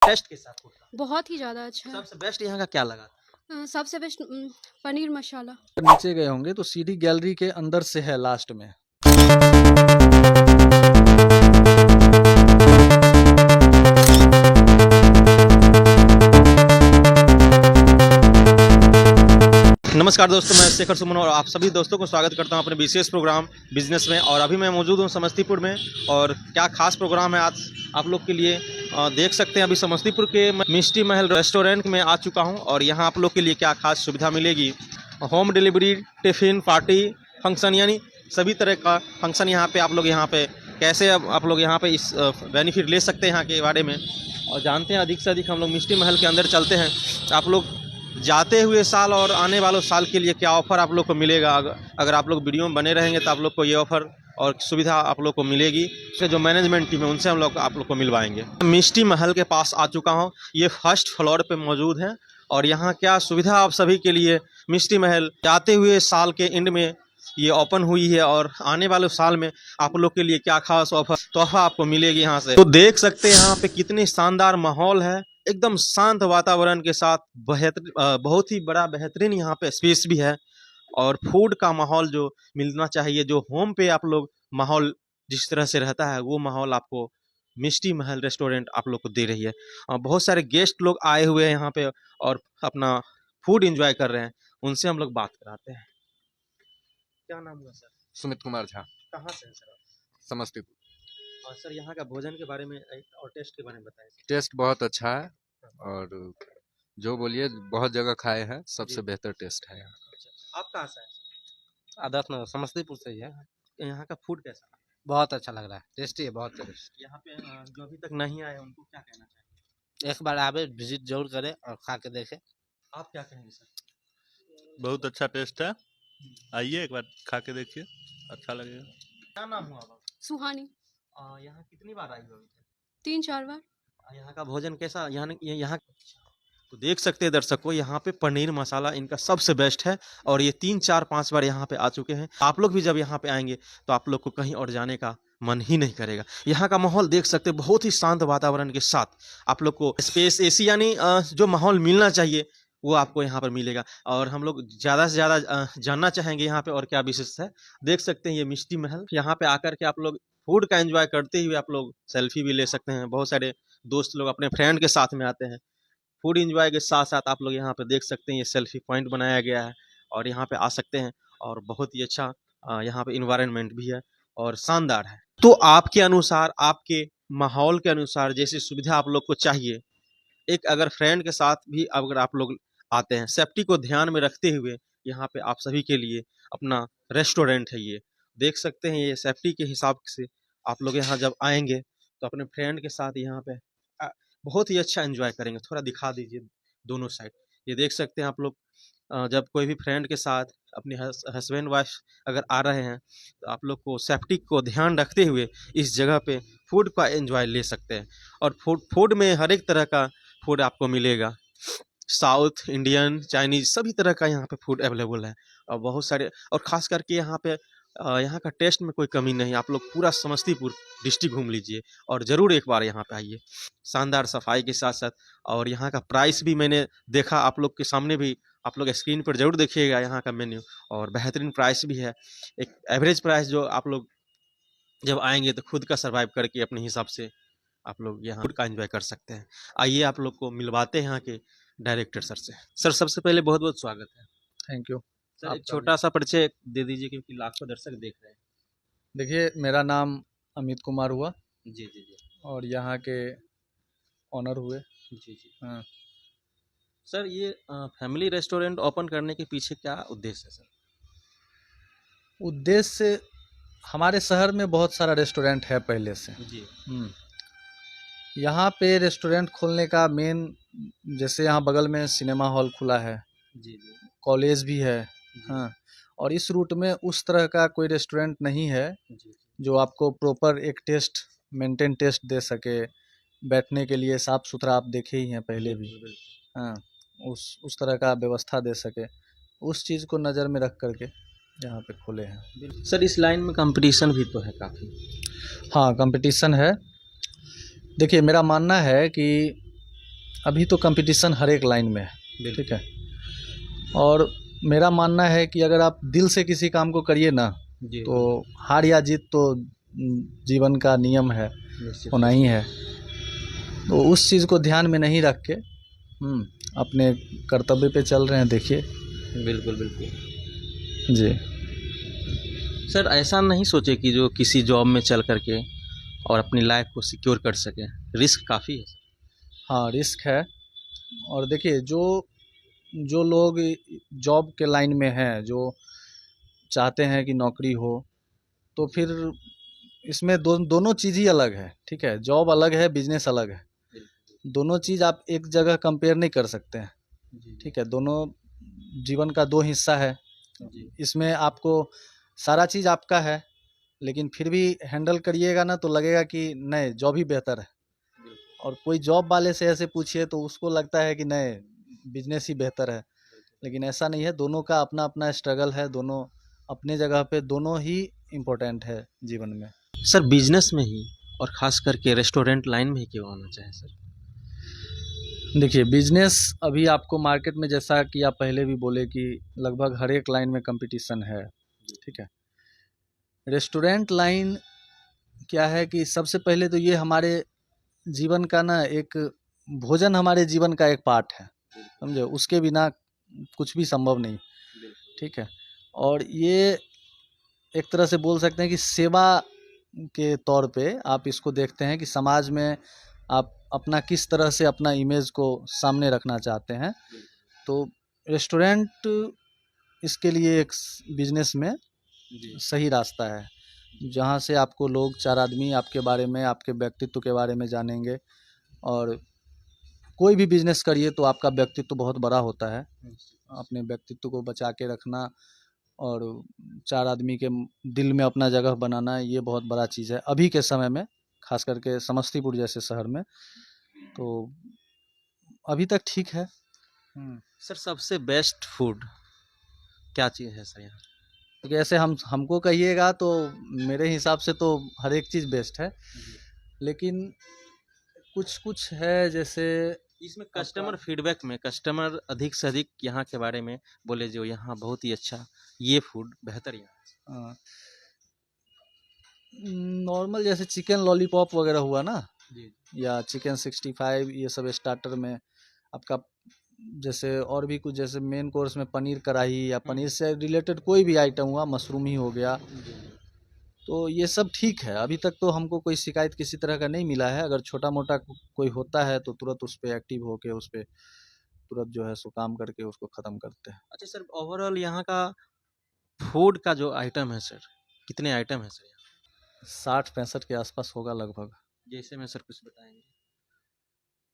Test के साथ food का बहुत ही ज़्यादा अच्छा है। सबसे बेस्ट यहाँ का क्या लगा? सबसे बेस्ट पनीर मसाला। नीचे गए होंगे तो सीधी गैलरी के अंदर से है लास्ट में। नमस्कार दोस्तों, मैं शेखर सुमन और आप सभी दोस्तों को स्वागत करता हूं अपने विशेष प्रोग्राम बिजनेस में। और अभी मैं मौजूद हूं समस्तीपुर में और क्या खास प्रोग्राम है आज आप लोग के लिए देख सकते हैं। अभी समस्तीपुर के मिष्टी महल रेस्टोरेंट में आ चुका हूं और यहां आप लोग के लिए क्या खास सुविधा मिलेगी। Home delivery, tiffin, party, function, यानी सभी तरह का फंक्शन यहाँ पे आप लोग कैसे आप लोग यहाँ पे इस बेनिफिट ले सकते हैं यहाँ के बारे में और जानते हैं। अधिक से अधिक हम लोग मिष्टी महल के अंदर चलते हैं। आप लोग जाते हुए साल और आने वाले साल के लिए क्या ऑफ़र आप लोग को मिलेगा, अगर आप लोग वीडियो में बने रहेंगे तो आप लोग को ये ऑफ़र और सुविधा आप लोग को मिलेगी। उसके जो मैनेजमेंट टीम है उनसे हम लोग आप लोग को मिलवाएंगे। मिष्टी महल के पास आ चुका हूँ, ये फर्स्ट फ्लोर पे मौजूद है और यहाँ क्या सुविधा आप सभी के लिए मिष्टी महल जाते हुए साल के एंड में ये ओपन हुई है और आने वाले साल में आप लोग के लिए क्या खास ऑफर तोहफा आपको मिलेगी यहाँ से। तो देख सकते हैं यहाँ पे कितनी शानदार माहौल है, एकदम शांत वातावरण के साथ बहुत ही बड़ा बेहतरीन यहाँ पे स्पेस भी है और फूड का माहौल जो मिलना चाहिए, जो होम पे आप लोग माहौल जिस तरह से रहता है वो माहौल आपको मिष्टी महल रेस्टोरेंट आप लोग को दे रही है। बहुत सारे गेस्ट लोग आए हुए हैं यहाँ पे और अपना फूड एंजॉय कर रहे हैं, उनसे हम लोग बात कराते हैं। क्या नाम हुआ सर? सुमित कुमार झा, कहाँ से हैं सर आप? समस्तीपुर। और सर यहाँ का भोजन के बारे में और टेस्ट के बारे में बताएं। टेस्ट बहुत अच्छा है और जो बोलिए बहुत जगह खाए हैं, सबसे बेहतर टेस्ट है यहाँ। अच्छा, आप कहाँ से हैं सर? आदर्श नगर समस्तीपुर से ही है। यहाँ का फूड कैसा है? बहुत अच्छा लग रहा है, टेस्टी है, बहुत टेस्टी। यहाँ पे जो अभी तक नहीं आए उनको क्या कहना चाहेंगे? एक बार आवे, विजिट जरूर करें और खा के देखें। आप क्या कहेंगे सर? बहुत अच्छा टेस्ट है, आइए एक बार खा के देखिए, अच्छा लगेगा। क्या नाम हुआ आपका? सुहानी। यहाँ कितनी बार आई हो अभी तक? 3-4 बार। यहाँ का भोजन कैसा यहाँ तो देख सकते हैं दर्शकों, यहाँ पे पनीर मसाला इनका सबसे बेस्ट है और ये 3-4-5 बार यहाँ पे आ चुके हैं। आप लोग भी जब यहाँ पे आएंगे तो आप लोग को कहीं और जाने का मन ही नहीं करेगा। यहाँ का माहौल देख सकते हैं, बहुत ही शांत वातावरण के साथ आप लोग को स्पेस एसी यानी जो माहौल मिलना चाहिए वो आपको यहाँ पर मिलेगा। और हम लोग ज़्यादा से ज़्यादा जानना चाहेंगे यहाँ पे और क्या विशेष है। देख सकते हैं ये मिष्टी महल, यहाँ पे आकर के आप लोग फूड का एंजॉय करते हुए आप लोग सेल्फी भी ले सकते हैं। बहुत सारे दोस्त लोग अपने फ्रेंड के साथ में आते हैं, फूड एंजॉय के साथ साथ आप लोग यहाँ पे देख सकते हैं ये सेल्फी पॉइंट बनाया गया है और यहाँ पे आ सकते हैं और बहुत ही अच्छा यहाँ पे इन्वायरमेंट भी है और शानदार है। तो आपके अनुसार, आपके माहौल के अनुसार जैसी सुविधा आप लोग को चाहिए, एक अगर फ्रेंड के साथ भी अगर आप लोग आते हैं, सेफ्टी को ध्यान में रखते हुए यहाँ पे आप सभी के लिए अपना रेस्टोरेंट है। ये देख सकते हैं, ये सेफ्टी के हिसाब से आप लोग यहाँ जब आएंगे तो अपने फ्रेंड के साथ यहाँ पे बहुत ही अच्छा एंजॉय करेंगे। थोड़ा दिखा दीजिए दोनों साइड। ये देख सकते हैं आप लोग जब कोई भी फ्रेंड के साथ अपने हस्बैंड वाइफ अगर आ रहे हैं तो आप लोग को सेफ्टी को ध्यान रखते हुए इस जगह पे फूड का एंजॉय ले सकते हैं। और फूड में हर एक तरह का फूड आपको मिलेगा, साउथ इंडियन, चाइनीज़, सभी तरह का यहाँ पे फूड अवेलेबल है और बहुत सारे और ख़ास करके यहाँ पे यहाँ का टेस्ट में कोई कमी नहीं। आप लोग पूरा समस्तीपुर डिस्ट्रिक्ट घूम लीजिए और ज़रूर एक बार यहाँ पे आइए। शानदार सफाई के साथ साथ और यहाँ का प्राइस भी मैंने देखा, आप लोग के सामने भी आप लोग स्क्रीन पर ज़रूर देखिएगा यहाँ का मेन्यू और बेहतरीन प्राइस भी है। एक एवरेज प्राइस जो आप लोग जब आएंगे तो खुद का सर्वाइव करके अपने हिसाब से आप लोग यहाँ फूड का एंजॉय कर सकते हैं। आइए आप लोग को मिलवाते हैं यहाँ के डायरेक्टर सर से। सर सबसे पहले बहुत बहुत स्वागत है। Thank you. सर एक छोटा सा परिचय दे दीजिए क्योंकि लाखों दर्शक देख रहे हैं। देखिए, मेरा नाम अमित कुमार हुआ जी जी जी। और यहाँ के ऑनर हुए। जी जी। हाँ, सर ये फैमिली रेस्टोरेंट ओपन करने के पीछे क्या उद्देश्य है सर? उद्देश्य हमारे शहर में बहुत सारा रेस्टोरेंट है पहले से। जी यहाँ पे रेस्टोरेंट खोलने का मेन, जैसे यहाँ बगल में सिनेमा हॉल खुला है, जी जी कॉलेज भी है। जी। हाँ, और इस रूट में उस तरह का कोई रेस्टोरेंट नहीं है जी जो आपको प्रॉपर एक टेस्ट, मेंटेन टेस्ट दे सके। बैठने के लिए साफ़ सुथरा आप देखे ही हैं पहले भी। हाँ, उस तरह का व्यवस्था दे सके, उस चीज़ को नज़र में रख करके यहाँ पे खोले हैं। सर इस लाइन में कंपटीशन भी तो है काफ़ी। हाँ, कंपटीशन है। देखिए, मेरा मानना है कि अभी तो कंपटीशन हर एक लाइन में है, ठीक है। और मेरा मानना है कि अगर आप दिल से किसी काम को करिए ना, तो हार या जीत तो जीवन का नियम है, होना ही है। तो उस चीज़ को ध्यान में नहीं रख के अपने कर्तव्य पे चल रहे हैं, देखिए। बिल्कुल बिल्कुल जी। सर, ऐसा नहीं सोचे कि जो किसी जॉब में चल करके और अपनी लाइफ को सिक्योर कर सके, रिस्क काफ़ी है सर। हाँ, रिस्क है। और देखिए, जो लोग जॉब के लाइन में हैं, जो चाहते हैं कि नौकरी हो, तो फिर इसमें दोनों चीज़ ही अलग है, ठीक है। जॉब अलग है, बिजनेस अलग है। दोनों चीज़ आप एक जगह कंपेयर नहीं कर सकते हैं, ठीक है। दोनों जीवन का दो हिस्सा है। इसमें आपको सारा चीज़ आपका है, लेकिन फिर भी हैंडल करिएगा ना तो लगेगा कि नहीं, जॉब ही बेहतर है। और कोई जॉब वाले से ऐसे पूछिए तो उसको लगता है कि नहीं, बिजनेस ही बेहतर है। लेकिन ऐसा नहीं है, दोनों का अपना अपना स्ट्रगल है, दोनों अपने जगह पे, दोनों ही इम्पोर्टेंट है जीवन में। सर, बिजनेस में ही और खास करके रेस्टोरेंट लाइन में ही क्यों आना चाहे सर? देखिए, बिजनेस अभी आपको मार्केट में, जैसा कि आप पहले भी बोले कि लगभग हर एक लाइन में कंपटीशन है, ठीक है। रेस्टोरेंट लाइन क्या है कि सबसे पहले तो ये हमारे जीवन का ना एक, भोजन हमारे जीवन का एक पार्ट है, समझे। उसके बिना कुछ भी संभव नहीं, ठीक है। और ये एक तरह से बोल सकते हैं कि सेवा के तौर पे आप इसको देखते हैं कि समाज में आप अपना किस तरह से अपना इमेज को सामने रखना चाहते हैं। तो रेस्टोरेंट इसके लिए एक बिजनेस में सही रास्ता है, जहाँ से आपको लोग, चार आदमी आपके बारे में, आपके व्यक्तित्व के बारे में जानेंगे। और कोई भी बिजनेस करिए तो आपका व्यक्तित्व बहुत बड़ा होता है। अपने व्यक्तित्व को बचा के रखना और चार आदमी के दिल में अपना जगह बनाना, ये बहुत बड़ा चीज़ है अभी के समय में, खास करके समस्तीपुर जैसे शहर में। तो अभी तक ठीक है। सर, सबसे बेस्ट फूड क्या चीज़ है सर यहाँ? क्योंकि ऐसे हमको कहिएगा तो मेरे हिसाब से तो हर एक चीज़ बेस्ट है, लेकिन कुछ है, जैसे इसमें कस्टमर फीडबैक में कस्टमर अधिक से अधिक यहाँ के बारे में बोले, जो यहाँ बहुत ही अच्छा, ये फूड बेहतर यहाँ। नॉर्मल जैसे चिकन लॉलीपॉप वगैरह हुआ ना, या चिकन 65, ये सब स्टार्टर में आपका, जैसे और भी कुछ, जैसे मेन कोर्स में पनीर कढ़ाई या पनीर से रिलेटेड कोई भी आइटम हुआ, मशरूम ही हो गया, तो ये सब ठीक है। अभी तक तो हमको कोई शिकायत किसी तरह का नहीं मिला है। अगर छोटा मोटा कोई होता है तो तुरंत उस पर एक्टिव होके उस पर तुरंत जो है सो काम करके उसको ख़त्म करते हैं। अच्छा सर, ओवरऑल यहाँ का फूड का जो आइटम है सर, कितने आइटम है सर यहाँ? 60-65 के आसपास होगा लगभग। जैसे में सर कुछ बताएंगे।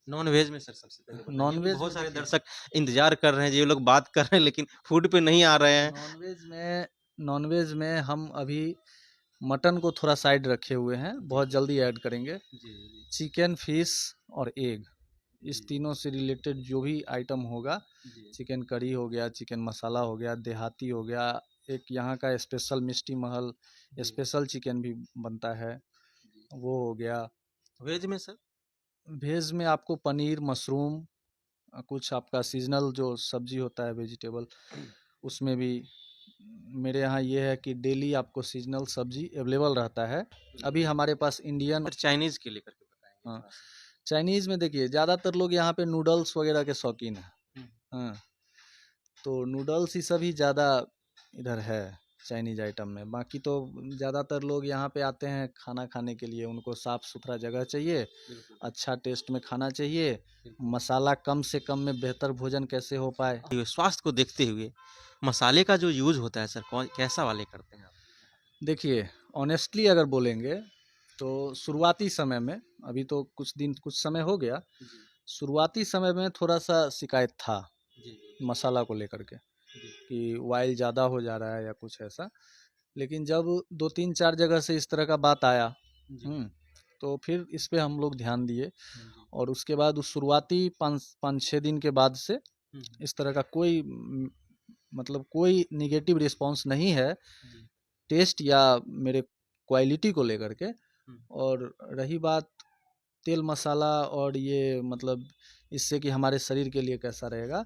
नॉन वेज में सर सबसे पहले बताइए। नॉन-वेज बहुत में सारे देखिए, दर्शक इंतजार कर रहे हैं, ये लोग बात कर रहे हैं लेकिन फूड पे नहीं आ रहे हैं। नॉनवेज में हम अभी मटन को थोड़ा साइड रखे हुए हैं, बहुत जल्दी ऐड करेंगे। चिकन, फिश और एग, इस तीनों से रिलेटेड जो भी आइटम होगा, चिकन करी हो गया, चिकन मसाला हो गया, देहाती हो गया, एक यहाँ का स्पेशल मिष्टी महल स्पेशल चिकन भी बनता है, वो हो गया। वेज में सर? वेज में आपको पनीर, मशरूम, कुछ आपका सीजनल जो सब्जी होता है वेजिटेबल, उसमें भी मेरे यहाँ ये है कि डेली आपको सीजनल सब्जी अवेलेबल रहता है। अभी हमारे पास इंडियन, सर, चाइनीज के लेकर के बताएंगे। हाँ, चाइनीज़ में देखिए ज़्यादातर लोग यहाँ पे नूडल्स वगैरह के शौकीन हैं। हाँ, तो नूडल्स ही सभी ज़्यादा इधर है चाइनीज़ आइटम में। बाकी तो ज़्यादातर लोग यहाँ पे आते हैं खाना खाने के लिए, उनको साफ़ सुथरा जगह चाहिए, अच्छा टेस्ट में खाना चाहिए, मसाला कम से कम में बेहतर भोजन कैसे हो पाए। ये स्वास्थ्य को देखते हुए मसाले का जो यूज होता है सर, कौन कैसा वाले करते हैं आप? देखिए, ऑनेस्टली अगर बोलेंगे तो शुरुआती समय में, अभी तो कुछ समय हो गया, शुरुआती समय में थोड़ा सा शिकायत था मसाला को लेकर के कि ऑयल ज़्यादा हो जा रहा है या कुछ ऐसा। लेकिन जब 2-3-4 जगह से इस तरह का बात आया, तो फिर इस पे हम लोग ध्यान दिए, और उसके बाद उस शुरुआती 5-6 दिन के बाद से इस तरह का कोई मतलब कोई निगेटिव रिस्पांस नहीं है टेस्ट या मेरे क्वालिटी को लेकर के। और रही बात तेल मसाला और ये मतलब इससे कि हमारे शरीर के लिए कैसा रहेगा।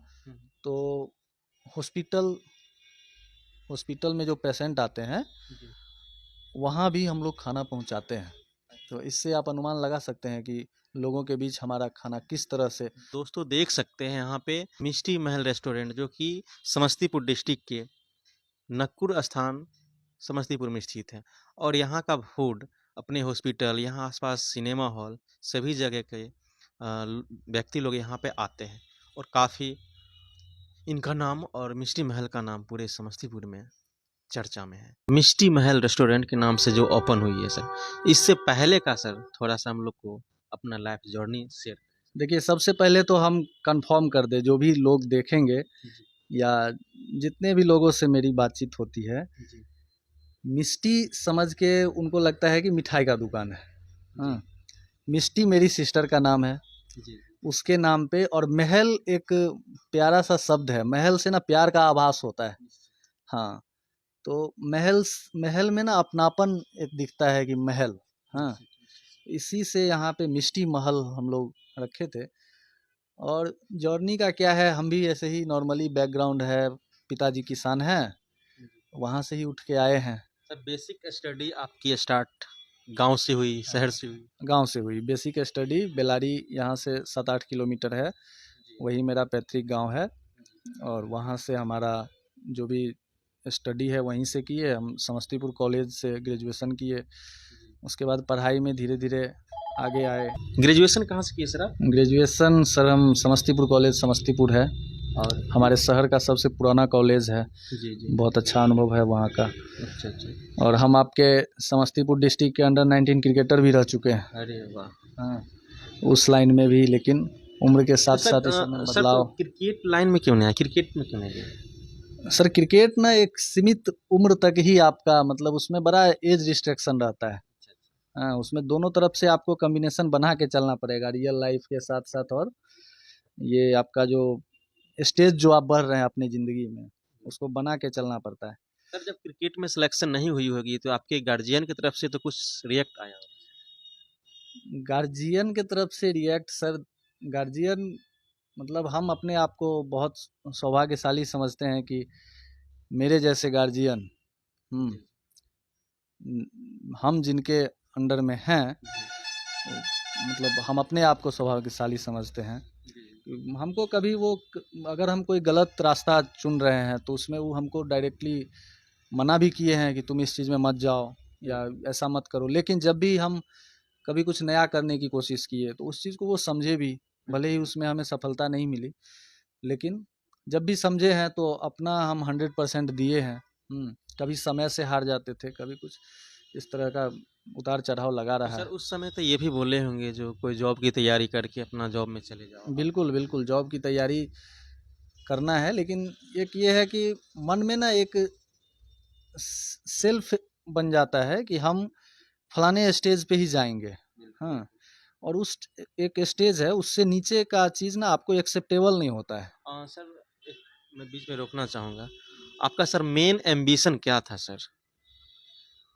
तो हॉस्पिटल हॉस्पिटल में जो पेशेंट आते हैं वहाँ भी हम लोग खाना पहुँचाते हैं। तो इससे आप अनुमान लगा सकते हैं कि लोगों के बीच हमारा खाना किस तरह से। दोस्तों देख सकते हैं यहाँ पे मिष्टी महल रेस्टोरेंट, जो कि समस्तीपुर डिस्ट्रिक्ट के नक्कुर स्थान समस्तीपुर में स्थित है। और यहाँ का फूड अपने हॉस्पिटल, यहाँ आसपास सिनेमा हॉल, सभी जगह के व्यक्ति लोग यहाँ पे आते हैं। और काफ़ी इनका नाम और मिष्टी महल का नाम पूरे समस्तीपुर में चर्चा में है। मिष्टी महल रेस्टोरेंट के नाम से जो ओपन हुई है सर, इससे पहले का सर थोड़ा सा हम लोग को अपना लाइफ जर्नी शेयर। देखिए, सबसे पहले तो हम कंफर्म कर दें, जो भी लोग देखेंगे या जितने भी लोगों से मेरी बातचीत होती है, मिष्टी समझ के उनको लगता है कि मिठाई का दुकान है। हाँ, मिष्टी मेरी सिस्टर का नाम है, उसके नाम पे। और महल एक प्यारा सा शब्द है, महल से ना प्यार का आभास होता है। हाँ, तो महल में ना अपनापन एक दिखता है कि महल। हाँ, इसी से यहाँ पे मिष्टी महल हम लोग रखे थे। और जर्नी का क्या है, हम भी ऐसे ही नॉर्मली बैकग्राउंड है, पिताजी किसान हैं, वहाँ से ही उठ के आए हैं। सर बेसिक स्टडी आपकी स्टार्ट गांव से हुई, शहर से हुई? गांव से हुई। बेसिक स्टडी बेलारी यहाँ से 7-8 किलोमीटर है, वही मेरा पैतृक गांव है। और वहाँ से हमारा जो भी स्टडी है वहीं से किए। हम समस्तीपुर कॉलेज से ग्रेजुएशन किए, उसके बाद पढ़ाई में धीरे धीरे आगे आए। ग्रेजुएशन कहाँ से किए सर आप? ग्रेजुएशन सर हम समस्तीपुर कॉलेज समस्तीपुर है, और हमारे शहर का सबसे पुराना कॉलेज है। जी। बहुत अच्छा अनुभव है वहाँ का। अच्छा। और हम आपके समस्तीपुर डिस्ट्रिक्ट के अंडर 19 क्रिकेटर भी रह चुके हैं। अरे वाह। हाँ, उस लाइन में भी, लेकिन उम्र के साथ साथ इसमें सर बदलाव। तो क्रिकेट लाइन में क्यों नहीं आया, क्रिकेट में क्यों नहीं गए? सर क्रिकेट ना एक सीमित उम्र तक ही आपका, मतलब उसमें बड़ा एज रिस्ट्रिक्शन रहता है। हाँ, उसमें दोनों तरफ से आपको कॉम्बिनेशन बना के चलना पड़ेगा, रियल लाइफ के साथ साथ। और ये आपका जो स्टेज जो आप बढ़ रहे हैं अपनी ज़िंदगी में, उसको बना के चलना पड़ता है। सर जब क्रिकेट में सिलेक्शन नहीं हुई होगी तो आपके गार्जियन की तरफ से तो कुछ रिएक्ट आया होगा? गार्जियन की तरफ से रिएक्ट सर, गार्जियन मतलब हम अपने आप को बहुत सौभाग्यशाली समझते हैं कि मेरे जैसे गार्जियन हम जिनके अंडर में हैं, मतलब हम अपने आप को सौभाग्यशाली समझते हैं। हमको कभी वो अगर हम कोई गलत रास्ता चुन रहे हैं तो उसमें वो हमको डायरेक्टली मना भी किए हैं कि तुम इस चीज़ में मत जाओ या ऐसा मत करो। लेकिन जब भी हम कभी कुछ नया करने की कोशिश किए तो उस चीज़ को वो समझे भी, भले ही उसमें हमें सफलता नहीं मिली, लेकिन जब भी समझे हैं तो अपना हम 100% दिए हैं। कभी समय से हार जाते थे, कभी कुछ इस तरह का उतार चढ़ाव लगा रहा है। सर उस समय तो ये भी बोले होंगे जो कोई जॉब की तैयारी करके अपना जॉब में चले जाओ। बिल्कुल जॉब की तैयारी करना है, लेकिन एक ये है कि मन में ना एक सेल्फ बन जाता है कि हम फलाने स्टेज पे ही जाएंगे। हाँ, और उस एक स्टेज है, उससे नीचे का चीज़ ना आपको एक्सेप्टेबल नहीं होता है। सर मैं बीच में रोकना चाहूँगा, आपका सर मेन एम्बिशन क्या था सर?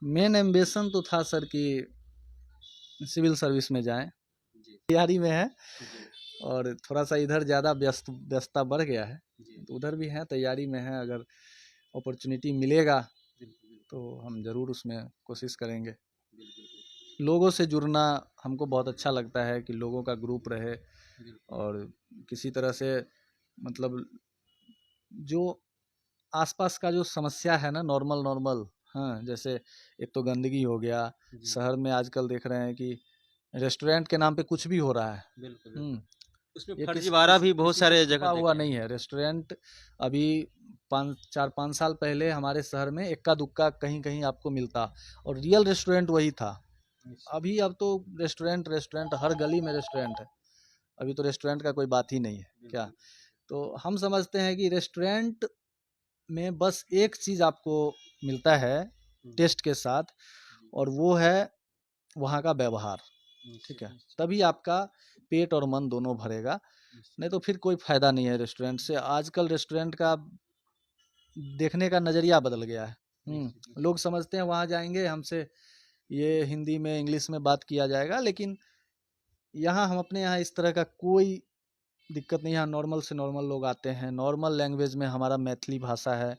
मेन एम्बिशन तो था सर कि सिविल सर्विस में जाएं, तैयारी में है। और थोड़ा सा इधर ज़्यादा व्यस्तता बढ़ गया है, तो उधर भी है, तैयारी में है। अगर अपॉर्चुनिटी मिलेगा तो हम ज़रूर उसमें कोशिश करेंगे। लोगों से जुड़ना हमको बहुत अच्छा लगता है कि लोगों का ग्रुप रहे, और किसी तरह से मतलब जो आसपास का जो समस्या है ना, नॉर्मल, हाँ, जैसे एक तो गंदगी हो गया, शहर में आजकल देख रहे हैं कि रेस्टोरेंट के नाम पे कुछ भी हो रहा है। उसमें ये फर्जीवाड़ा भी बहुत सारे जगह हुआ नहीं है। रेस्टोरेंट अभी 4-5 साल पहले हमारे शहर में इक्का दुक्का कहीं कहीं आपको मिलता, और रियल रेस्टोरेंट वही था। अभी अब तो रेस्टोरेंट हर गली में रेस्टोरेंट है। अभी तो रेस्टोरेंट का कोई बात ही नहीं है क्या। तो हम समझते हैं कि रेस्टोरेंट में बस एक चीज़ आपको मिलता है टेस्ट के साथ, और वो है वहाँ का व्यवहार। ठीक है, तभी आपका पेट और मन दोनों भरेगा, नहीं तो फिर कोई फायदा नहीं है रेस्टोरेंट से। आजकल रेस्टोरेंट का देखने का नज़रिया बदल गया है। लोग समझते हैं वहाँ जाएंगे हमसे ये हिंदी में इंग्लिश में बात किया जाएगा, लेकिन यहाँ हम अपने यहाँ इस तरह का कोई दिक्कत नहीं। यहाँ नॉर्मल से नॉर्मल लोग आते हैं, नॉर्मल लैंग्वेज में हमारा मैथिली भाषा है,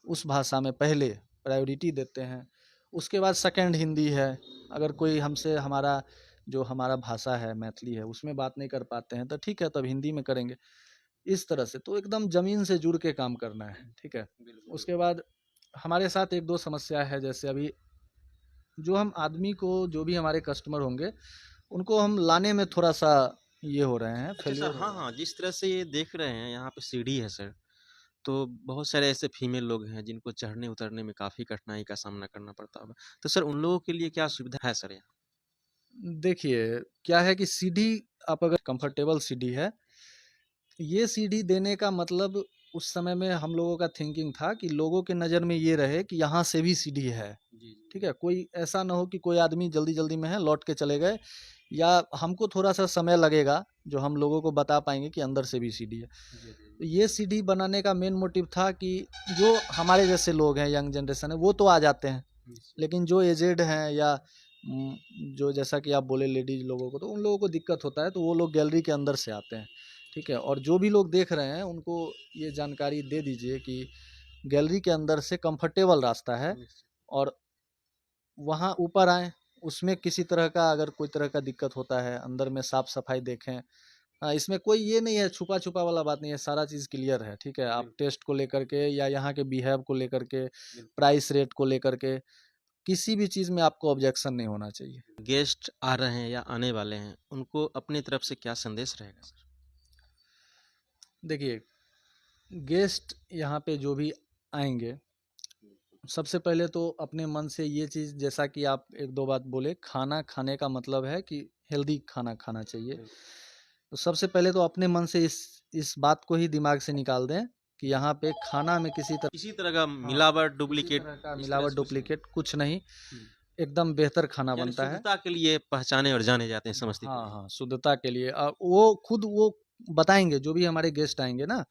उस भाषा में पहले प्रायोरिटी देते हैं, उसके बाद सेकंड हिंदी है। अगर कोई हमसे हमारा भाषा है मैथिली है उसमें बात नहीं कर पाते हैं तो ठीक है, तब हिंदी में करेंगे। इस तरह से तो एकदम ज़मीन से जुड़ के काम करना है, ठीक है। उसके बाद हमारे साथ एक दो समस्या है, जैसे अभी जो हम आदमी को, जो भी हमारे कस्टमर होंगे उनको हम लाने में थोड़ा सा ये हो रहे हैं, अच्छा फेलियर सर, हाँ हाँ, जिस तरह से ये देख रहे हैं यहाँ पे सीढ़ी है सर, तो बहुत सारे ऐसे फीमेल लोग हैं जिनको चढ़ने उतरने में काफ़ी कठिनाई का सामना करना पड़ता होगा, तो सर उन लोगों के लिए क्या सुविधा है सर यहाँ? देखिए क्या है कि सीढ़ी, आप अगर कंफर्टेबल सीढ़ी है, ये सीढ़ी देने का मतलब उस समय में हम लोगों का थिंकिंग था कि लोगों के नज़र में ये रहे कि यहाँ से भी सीढ़ी है, ठीक है। कोई ऐसा ना हो कि कोई आदमी जल्दी जल्दी में है लौट के चले गए, या हमको थोड़ा सा समय लगेगा जो हम लोगों को बता पाएंगे कि अंदर से भी सीढ़ी है। तो ये सीढ़ी बनाने का मेन मोटिव था कि जो हमारे जैसे लोग हैं, यंग जनरेशन है, वो तो आ जाते हैं, लेकिन जो एजेड हैं या जो जैसा कि आप बोले लेडीज लोगों को, तो उन लोगों को दिक्कत होता है, तो वो लोग गैलरी के अंदर से आते हैं, ठीक है। और जो भी लोग देख रहे हैं उनको ये जानकारी दे दीजिए कि गैलरी के अंदर से कंफर्टेबल रास्ता है, और वहाँ ऊपर आएँ, उसमें किसी तरह का अगर कोई तरह का दिक्कत होता है, अंदर में साफ सफाई देखें। इसमें कोई ये नहीं है, छुपा छुपा वाला बात नहीं है, सारा चीज़ क्लियर है, ठीक है। आप टेस्ट को लेकर के या यहाँ के बिहेव को लेकर के, प्राइस रेट को लेकर के, किसी भी चीज़ में आपको ऑब्जेक्शन नहीं होना चाहिए। गेस्ट आ रहे हैं या आने वाले हैं, उनको अपनी तरफ से क्या संदेश रहेगा सर? देखिए, गेस्ट यहाँ पे जो भी आएंगे, सबसे पहले तो अपने मन से ये चीज़, जैसा कि आप एक दो बात बोले, खाना खाने का मतलब है कि हेल्दी खाना खाना चाहिए। तो सबसे पहले तो अपने मन से इस बात को ही दिमाग से निकाल दें कि यहाँ पे खाना में किसी तरह का मिलावट, डुप्लीकेट, तरह का इस तरह मिलावट से कुछ नहीं। डुप्लीकेट कुछ नहीं, एकदम बेहतर खाना यानी बनता है। शुद्धता के लिए पहचाने और जाने जाते हैं समस्तीपुर हाँ में। हाँ, शुद्धता के लिए वो खुद वो बताएंगे, जो भी हमारे गेस्ट आएंगे ना,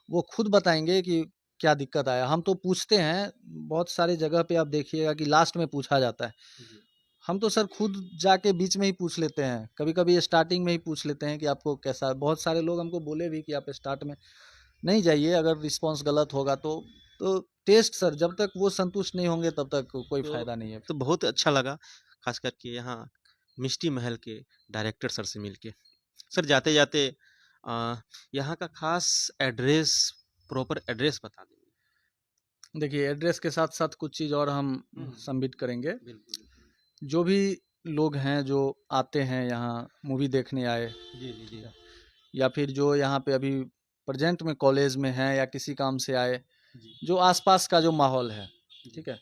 वो खुद बताएंगे कि क्या दिक्कत आया। हम तो पूछते हैं, बहुत सारे जगह पे आप देखिएगा कि लास्ट में पूछा जाता है। हम तो सर खुद जाके बीच में ही पूछ लेते हैं, कभी कभी स्टार्टिंग में ही पूछ लेते हैं कि आपको कैसा। बहुत सारे लोग हमको बोले भी कि आप स्टार्ट में नहीं जाइए, अगर रिस्पांस गलत होगा तो टेस्ट सर, जब तक वो संतुष्ट नहीं होंगे तब तक कोई फायदा नहीं है। तो बहुत अच्छा लगा, खास करके यहाँ मिष्टी महल के डायरेक्टर सर से मिलके। सर जाते जाते यहाँ का खास एड्रेस, प्रॉपर एड्रेस बता देंगे? देखिए, एड्रेस के साथ साथ कुछ चीज़ और हम सबमिट करेंगे। बिल्कुल जो भी लोग हैं जो आते हैं यहाँ मूवी देखने आए, जी जी जी या फिर जो यहाँ पे अभी प्रेजेंट में कॉलेज में हैं या किसी काम से आए, जी। जो आसपास का जो माहौल है, ठीक है।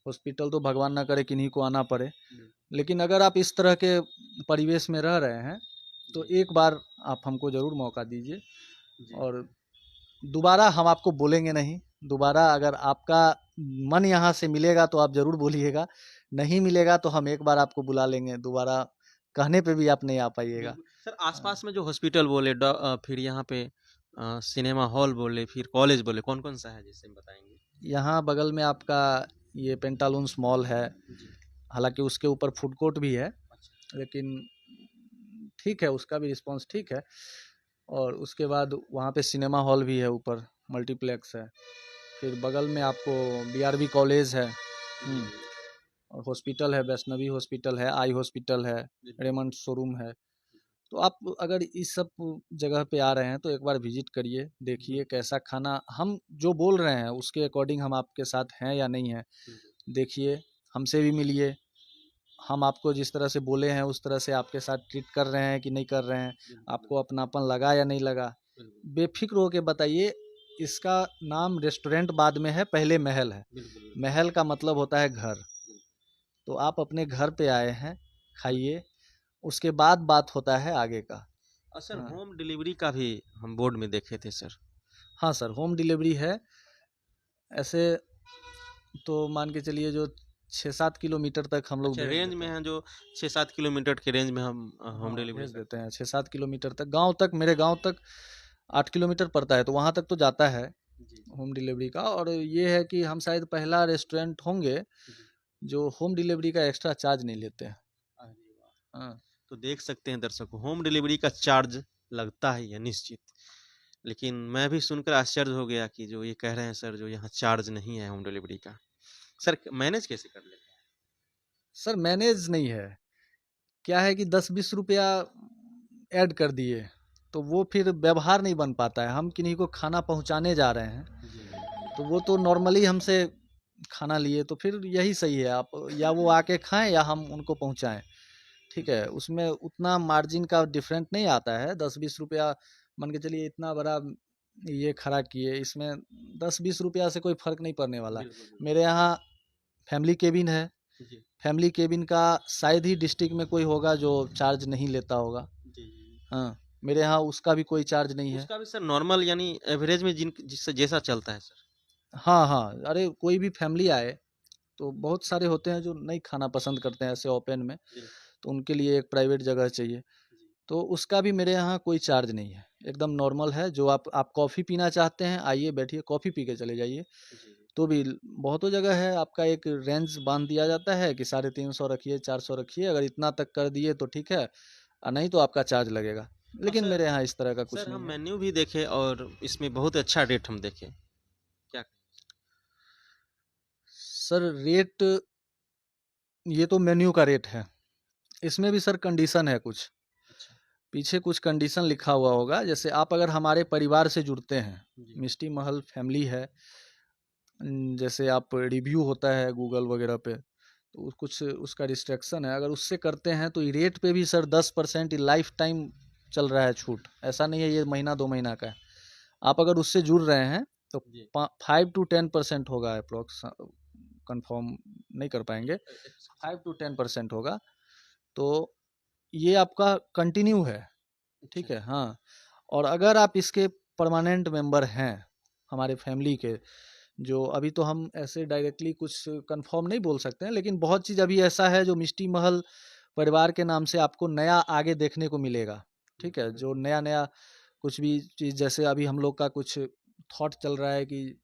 हॉस्पिटल तो भगवान ना करे किन्हीं को आना पड़े, लेकिन अगर आप इस तरह के परिवेश में रह रहे हैं तो एक बार आप हमको ज़रूर मौका दीजिए। और दोबारा हम आपको बोलेंगे नहीं, दोबारा अगर आपका मन यहाँ से मिलेगा तो आप ज़रूर बोलिएगा, नहीं मिलेगा तो हम एक बार आपको बुला लेंगे, दोबारा कहने पे भी आप नहीं आ पाइएगा। सर आसपास में जो हॉस्पिटल बोले, फिर यहाँ पे सिनेमा हॉल बोले, फिर कॉलेज बोले, कौन कौन सा है जैसे बताएंगे? यहाँ बगल में आपका ये पेंटालून्स मॉल है, हालांकि उसके ऊपर फूड कोर्ट भी है, लेकिन ठीक है, उसका भी रिस्पांस ठीक है। और उसके बाद वहाँ पे सिनेमा हॉल भी है, ऊपर मल्टीप्लेक्स है। फिर बगल में आपको बीआरबी कॉलेज है, और हॉस्पिटल है, वैष्णवी हॉस्पिटल है, आई हॉस्पिटल है, रेमंड शोरूम है। तो आप अगर इस सब जगह पे आ रहे हैं तो एक बार विजिट करिए, देखिए कैसा खाना, हम जो बोल रहे हैं उसके अकॉर्डिंग हम आपके साथ हैं या नहीं हैं, देखिए, हमसे भी मिलिए। हम आपको जिस तरह से बोले हैं उस तरह से आपके साथ ट्रीट कर रहे हैं कि नहीं कर रहे हैं, आपको अपनापन लगा या नहीं लगा, बेफिक्र होके बताइए। इसका नाम रेस्टोरेंट बाद में है, पहले महल है। महल का मतलब होता है घर। तो आप अपने घर पे आए हैं, खाइए, उसके बाद बात होता है आगे का। सर हाँ। होम डिलीवरी का भी हम बोर्ड में देखे थे सर। हाँ सर, होम डिलीवरी है। ऐसे तो मान के चलिए जो 6-7 किलोमीटर तक हम लोग अच्छा, रेंज में हैं जो 6-7 किलोमीटर के रेंज में हम होम डिलीवरी भेज देते हैं। 6-7 किलोमीटर तक, गांव तक, मेरे गांव तक 8 किलोमीटर पड़ता है, तो वहां तक तो जाता है होम डिलीवरी का। और ये है कि हम शायद पहला रेस्टोरेंट होंगे जो होम डिलीवरी का एक्स्ट्रा चार्ज नहीं लेते हैं। हाँ। तो देख सकते हैं दर्शकों, होम डिलीवरी का चार्ज लगता है ये निश्चित। लेकिन मैं भी सुनकर आश्चर्य हो गया कि जो ये कह रहे हैं सर, जो यहाँ चार्ज नहीं है होम डिलीवरी का। सर मैनेज कैसे कर लेते हैं? सर मैनेज नहीं है, क्या है कि 10-20 रुपया ऐड कर दिए तो वो फिर व्यवहार नहीं बन पाता है। हम किन्हीं को खाना पहुंचाने जा रहे हैं तो वो तो नॉर्मली हमसे खाना लिए, तो फिर यही सही है, आप या वो आके खाएं या हम उनको पहुंचाएं। ठीक है, उसमें उतना मार्जिन का डिफरेंट नहीं आता है। 10-20 रुपया मान के चलिए, इतना बड़ा ये खड़ा किए, इसमें 10-20 रुपया से कोई फर्क नहीं पड़ने वाला। मेरे यहाँ फैमिली केबिन है, जी फैमिली केबिन का शायद ही डिस्ट्रिक्ट में कोई होगा जो चार्ज नहीं लेता होगा। जी। हाँ, मेरे यहाँ उसका भी कोई चार्ज नहीं है। उसका भी सर नॉर्मल यानी एवरेज में जिससे जैसा चलता है सर। हाँ हाँ, अरे कोई भी फैमिली आए तो बहुत सारे होते हैं जो नहीं खाना पसंद करते हैं ऐसे ओपन में, तो उनके लिए एक प्राइवेट जगह चाहिए, तो उसका भी मेरे यहाँ कोई चार्ज नहीं है, एकदम नॉर्मल है। जो आप कॉफ़ी पीना चाहते हैं, आइए बैठिए कॉफ़ी पी के चले जाइए। तो भी बहुतों जगह है आपका एक रेंज बांध दिया जाता है कि 350 रखिए, 400 रखिए, अगर इतना तक कर दिए तो ठीक है, नहीं तो आपका चार्ज लगेगा। लेकिन सर- मेरे यहाँ इस तरह का कुछ सर हम नहीं है। मेन्यू भी देखे और इसमें बहुत अच्छा रेट हम देखे, क्या? सर रेट, ये तो मेन्यू का रेट है, इसमें भी सर कंडीशन है कुछ, अच्छा पीछे कुछ कंडीशन लिखा हुआ होगा। जैसे आप अगर हमारे परिवार से जुड़ते हैं, जी मिष्टी महल फैमिली है, जैसे आप रिव्यू होता है गूगल वगैरह पे, तो कुछ उसका रिस्ट्रिक्शन है, अगर उससे करते हैं तो रेट पे भी सर 10% लाइफ टाइम चल रहा है छूट, ऐसा नहीं है ये महीना 2 महीना का है। आप अगर उससे जुड़ रहे हैं तो जी 5 to 10% होगा अप्रोक्स, कंफर्म नहीं कर पाएंगे, 5 to 10% होगा। तो ये आपका कंटिन्यू है, ठीक है। हाँ, और अगर आप इसके परमानेंट मेंबर हैं हमारे फैमिली के, जो अभी तो हम ऐसे डायरेक्टली कुछ कंफर्म नहीं बोल सकते हैं, लेकिन बहुत चीज़ अभी ऐसा है जो मिष्टी महल परिवार के नाम से आपको नया आगे देखने को मिलेगा। ठीक है, जो नया नया कुछ भी चीज़, जैसे अभी हम लोग का कुछ थॉट चल रहा है कि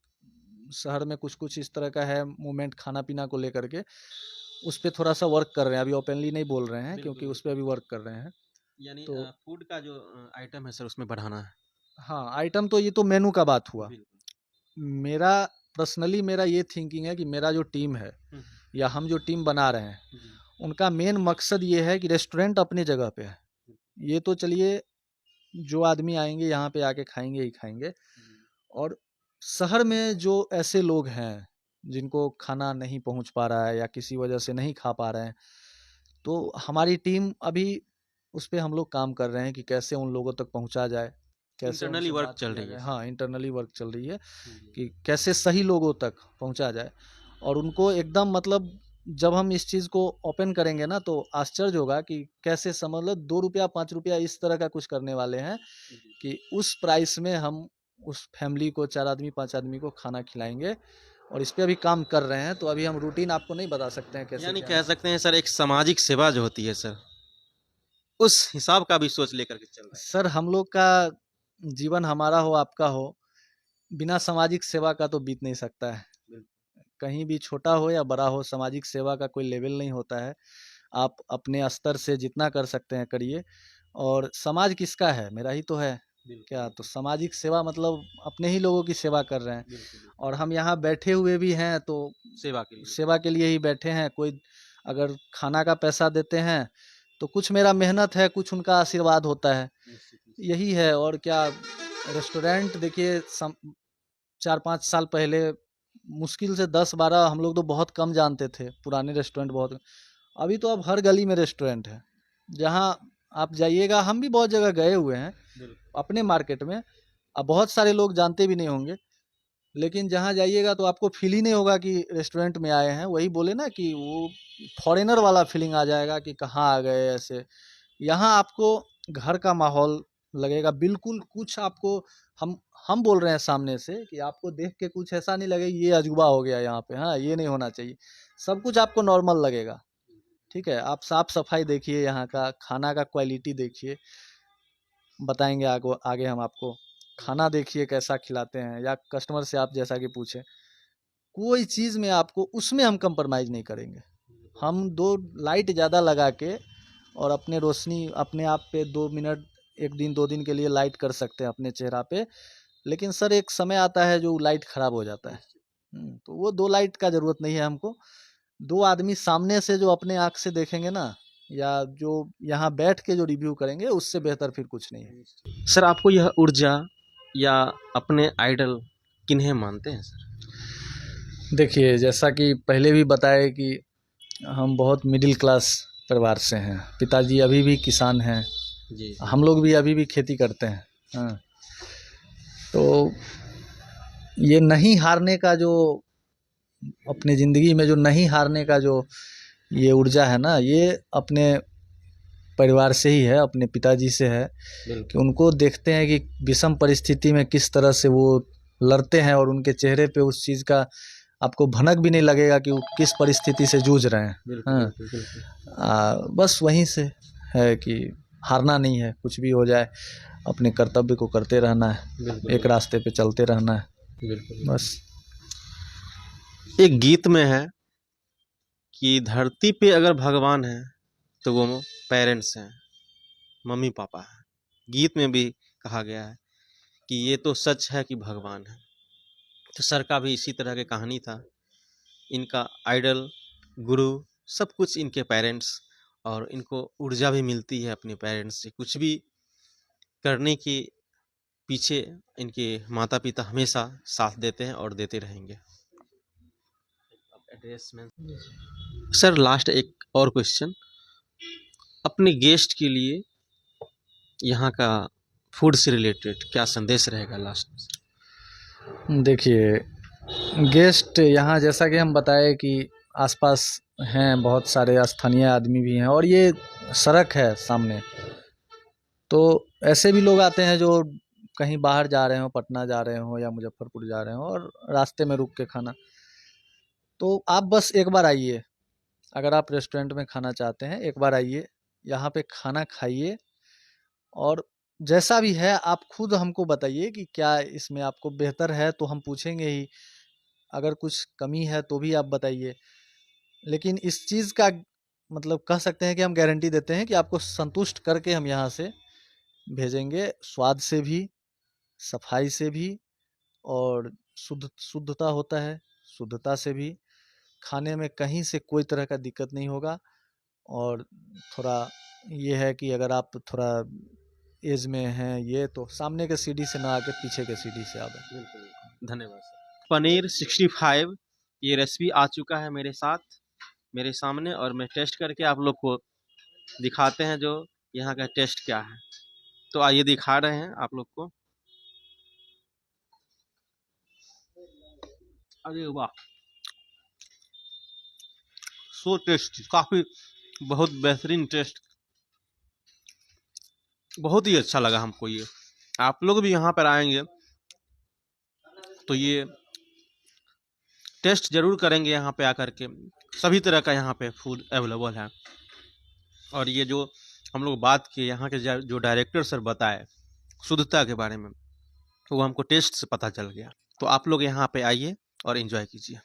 शहर में कुछ कुछ इस तरह का है मूवमेंट खाना पीना को लेकर के, उस पे थोड़ा सा वर्क कर रहे हैं, अभी ओपनली नहीं बोल रहे हैं क्योंकि बिल्कुल उस पे अभी वर्क कर रहे हैं। यानी तो फूड का जो आइटम है सर उसमें बढ़ाना है। हाँ, आइटम तो ये तो मेनू का बात हुआ। बिल्कुल मेरा पर्सनली मेरा ये थिंकिंग है कि मेरा जो टीम है हम्म, या हम जो टीम बना रहे हैं, जी, उनका मेन मकसद ये है कि रेस्टोरेंट अपनी जगह पे है। ये तो चलिए, जो आदमी आएंगे यहाँ पे आके खाएंगे ही खाएंगे, जी, और शहर में जो ऐसे लोग हैं जिनको खाना नहीं पहुँच पा रहा है या किसी वजह से नहीं खा पा रहे हैं, तो हमारी टीम अभी उस पे हम लोग काम कर रहे हैं कि कैसे उन लोगों तक पहुँचा जाए, कैसे इंटरनली उनसे वर्क बात चल किया रही है जाए। सर। हाँ, इंटरनली वर्क चल रही है जी, कि कैसे सही लोगों तक पहुँचा जाए, और उनको एकदम मतलब जब हम इस चीज़ को ओपन करेंगे ना तो आश्चर्य होगा कि कैसे समझ लो 2 रुपया 5 रुपया इस तरह का कुछ करने वाले हैं जी। कि उस प्राइस में हम उस फैमिली को 4 आदमी 5 आदमी को खाना खिलाएँगे, और इस पे अभी काम कर रहे हैं। तो अभी हम रूटीन आपको नहीं बता सकते हैं कैसे यानी क्या कह है। सकते हैं सर एक सामाजिक सेवा जो होती है सर, उस हिसाब का भी सोच लेकर के चल रहा है। सर हम लोग का जीवन, हमारा हो आपका हो, बिना सामाजिक सेवा का तो बीत नहीं सकता है। बिल्कुल। कहीं भी छोटा हो या बड़ा हो, सामाजिक सेवा का कोई लेवल नहीं होता है। आप अपने स्तर से जितना कर सकते हैं करिए, और समाज किसका है? मेरा ही तो है। बिल्कुल, क्या तो बिल्कुल, सामाजिक सेवा मतलब अपने ही लोगों की सेवा कर रहे हैं, बिल्कुल, बिल्कुल। और हम यहाँ बैठे हुए भी हैं तो सेवा के लिए। सेवा के लिए ही बैठे हैं। कोई अगर खाना का पैसा देते हैं तो कुछ मेरा मेहनत है, कुछ उनका आशीर्वाद होता है, निश्चित, निश्चित। यही है। और क्या, रेस्टोरेंट देखिए 4-5 साल पहले मुश्किल से 10-12 हम लोग तो बहुत कम जानते थे, पुराने रेस्टोरेंट बहुत। अभी तो अब हर गली में रेस्टोरेंट है, जहाँ आप जाइएगा, हम भी बहुत जगह गए हुए हैं बिल्कुल, अपने मार्केट में, अब बहुत सारे लोग जानते भी नहीं होंगे, लेकिन जहाँ जाइएगा तो आपको फील ही नहीं होगा कि रेस्टोरेंट में आए हैं। वही बोले ना कि वो फॉरेनर वाला फीलिंग आ जाएगा कि कहाँ आ गए ऐसे। यहाँ आपको घर का माहौल लगेगा बिल्कुल। कुछ आपको, हम बोल रहे हैं सामने से कि आपको देख के कुछ ऐसा नहीं लगे ये अजूबा हो गया यहाँ पे, हाँ ये नहीं होना चाहिए। सब कुछ आपको नॉर्मल लगेगा, ठीक है। आप साफ सफाई देखिए, यहाँ का खाना का क्वालिटी देखिए, बताएंगे आगे आगे हम आपको। खाना देखिए कैसा खिलाते हैं, या कस्टमर से आप जैसा कि पूछे, कोई चीज़ में आपको उसमें हम कंप्रोमाइज़ नहीं करेंगे। हम 2 लाइट ज़्यादा लगा के और अपने रोशनी अपने आप पे 2 मिनट 1 दिन 2 दिन के लिए लाइट कर सकते हैं अपने चेहरा पे। लेकिन सर एक समय आता है जो लाइट खराब हो जाता है। तो वो 2 लाइट का ज़रूरत नहीं है हमको। 2 आदमी सामने से जो अपने आँख से देखेंगे ना, या जो यहाँ बैठ के जो रिव्यू करेंगे, उससे बेहतर फिर कुछ नहीं है। सर आपको यह ऊर्जा या अपने आइडल किन्हें मानते हैं सर? देखिए, जैसा कि पहले भी बताया कि हम बहुत मिडिल क्लास परिवार से हैं। पिताजी अभी भी किसान हैं, जी। हम लोग भी अभी भी खेती करते हैं। हाँ, तो ये नहीं हारने का जो अपने ज़िंदगी में जो नहीं हारने का जो ये ऊर्जा है ना, ये अपने परिवार से ही है, अपने पिताजी से है कि उनको देखते हैं कि विषम परिस्थिति में किस तरह से वो लड़ते हैं, और उनके चेहरे पे उस चीज़ का आपको भनक भी नहीं लगेगा कि वो किस परिस्थिति से जूझ रहे हैं। हाँ, बस वहीं से है कि हारना नहीं है, कुछ भी हो जाए अपने कर्तव्य को करते रहना है, एक रास्ते पे चलते रहना है, बस। एक गीत में है कि धरती पे अगर भगवान है तो वो पेरेंट्स हैं, मम्मी पापा हैं। गीत में भी कहा गया है कि ये तो सच है कि भगवान है। तो सर का भी इसी तरह की कहानी था। इनका आइडल, गुरु, सब कुछ इनके पेरेंट्स, और इनको ऊर्जा भी मिलती है अपने पेरेंट्स से। कुछ भी करने के पीछे इनके माता पिता हमेशा साथ देते हैं और देते रहेंगे। सर लास्ट एक और क्वेश्चन, अपने गेस्ट के लिए यहाँ का फूड से रिलेटेड क्या संदेश रहेगा लास्ट में? देखिए, गेस्ट यहाँ जैसा कि हम बताए कि आसपास हैं, बहुत सारे स्थानीय आदमी भी हैं, और ये सड़क है सामने, तो ऐसे भी लोग आते हैं जो कहीं बाहर जा रहे हो, पटना जा रहे हो या मुजफ्फरपुर जा रहे हो, और रास्ते में रुक के खाना। तो आप बस एक बार आइए, अगर आप रेस्टोरेंट में खाना चाहते हैं, एक बार आइए, यहाँ पे खाना खाइए, और जैसा भी है आप खुद हमको बताइए कि क्या इसमें आपको बेहतर है, तो हम पूछेंगे ही। अगर कुछ कमी है तो भी आप बताइए। लेकिन इस चीज़ का मतलब कह सकते हैं कि हम गारंटी देते हैं कि आपको संतुष्ट करके हम यहाँ से भेजेंगे, स्वाद से भी, सफाई से भी, और शुद्धता होता है, शुद्धता से भी। खाने में कहीं से कोई तरह का दिक्कत नहीं होगा। और थोड़ा ये है कि अगर आप थोड़ा एज में हैं ये, तो सामने के सीढ़ी से ना आके पीछे के सीढ़ी से आवे। धन्यवाद सर। पनीर 65 ये रेसिपी आ चुका है मेरे साथ, मेरे सामने, और मैं टेस्ट करके आप लोग को दिखाते हैं जो यहाँ का टेस्ट क्या है। तो आइए दिखा रहे हैं आप लोग को। अरे वाह, सो टेस्टी, काफ़ी बहुत बेहतरीन टेस्ट, बहुत ही अच्छा लगा हमको ये। आप लोग भी यहाँ पर आएंगे तो ये टेस्ट जरूर करेंगे यहाँ पे आकर के। सभी तरह का यहाँ पे फूड अवेलेबल है। और ये जो हम लोग बात किए यहाँ के जो डायरेक्टर सर बताए शुद्धता के बारे में, वो हमको टेस्ट से पता चल गया। तो आप लोग यहाँ पे आइए और एंजॉय कीजिए।